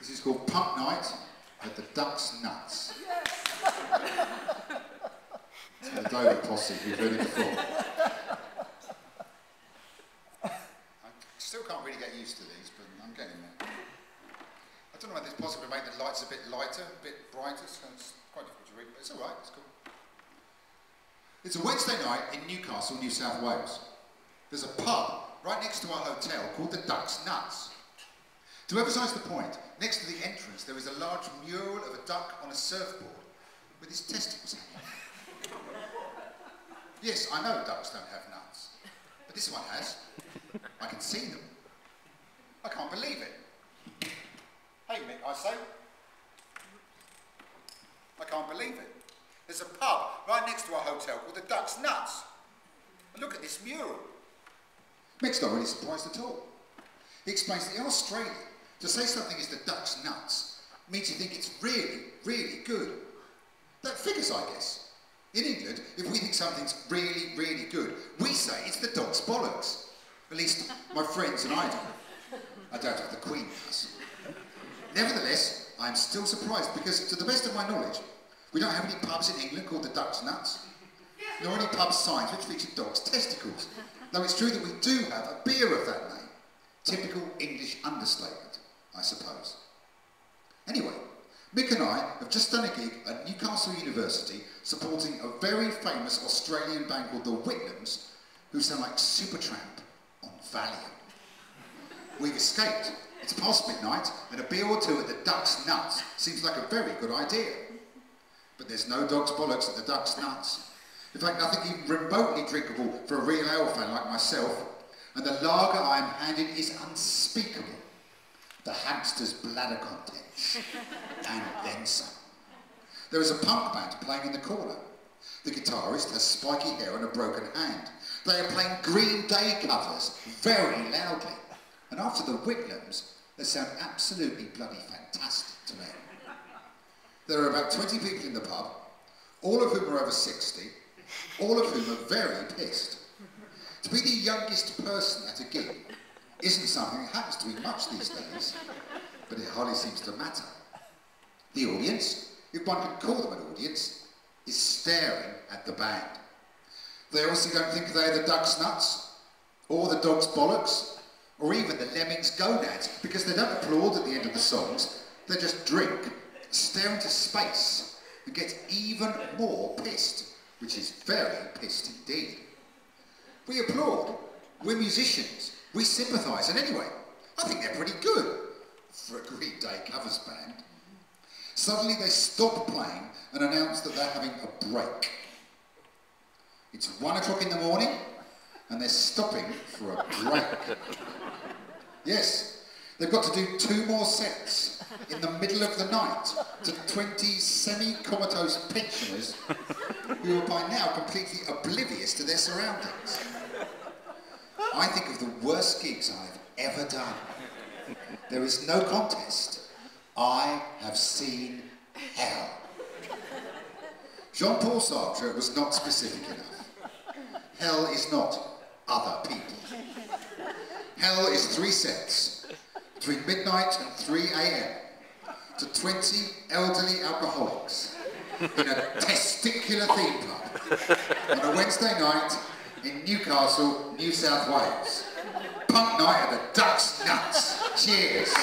This is called Punk Night at the Duck's Nuts. It's the Dover posse, you've heard it before. I still can't really get used to these, but I'm getting there. I don't know whether it's possible to make the lights a bit lighter, a bit brighter, so it's quite difficult to read, but it's alright, it's cool. It's a Wednesday night in Newcastle, New South Wales. There's a pub right next to our hotel called the Duck's Nuts. To emphasise the point, next to the entrance there is a large mural of a duck on a surfboard with his testicles hanging. Yes, I know ducks don't have nuts, but this one has. I can see them. I can't believe it. Hey Mick, I say. I can't believe it. There's a pub right next to our hotel called the Duck's Nuts. And look at this mural. Mick's not really surprised at all. He explains that in Australia, to say something is the Duck's Nuts means you think it's really, really good. That figures, I guess. In England, if we think something's really, really good, we say it's the dog's bollocks. At least my friends and I do. I doubt if the Queen does. Nevertheless, I am still surprised because, to the best of my knowledge, we don't have any pubs in England called the Duck's Nuts, nor any pub signs which feature dogs' testicles, though it's true that we do have a beer of that name. Typical English understatement, I suppose. Anyway, Mick and I have just done a gig at Newcastle University supporting a very famous Australian band called the Whitnams, who sound like Supertramp on Valium. We've escaped. It's past midnight, and a beer or two at the Duck's Nuts seems like a very good idea. But there's no dog's bollocks at the Duck's Nuts. In fact, nothing even remotely drinkable for a real ale fan like myself, and the lager I am handed is unspeakable. The hamster's bladder contents, and then some. There is a punk band playing in the corner. The guitarist has spiky hair and a broken hand. They are playing Green Day covers very loudly, and after the Whitnams, they sound absolutely bloody fantastic to me. There are about 20 people in the pub, all of whom are over 60, all of whom are very pissed. To be the youngest person at a gig isn't something that happens to me much these days, but it hardly seems to matter. The audience, if one can call them an audience, is staring at the band. They obviously don't think they're the Duck's Nuts, or the Dog's Bollocks, or even the Lemmings' Gonads, because they don't applaud at the end of the songs, they just drink, stare into space, and get even more pissed, which is very pissed indeed. We applaud, we're musicians, we sympathise, and anyway, I think they're pretty good for a Green Day covers band. Suddenly they stop playing and announce that they're having a break. It's 1 o'clock in the morning, and they're stopping for a break. Yes, they've got to do 2 more sets in the middle of the night to 20 semi-comatose pensioners who are by now completely oblivious to their surroundings. I think of the worst gigs I've ever done. There is no contest. I have seen hell. Jean-Paul Sartre was not specific enough. Hell is not other people. Hell is 3 sets, between midnight and 3 a.m, to 20 elderly alcoholics in a testicular theme pub on a Wednesday night in Newcastle, New South Wales. Punk night at the Duck's Nuts. Cheers.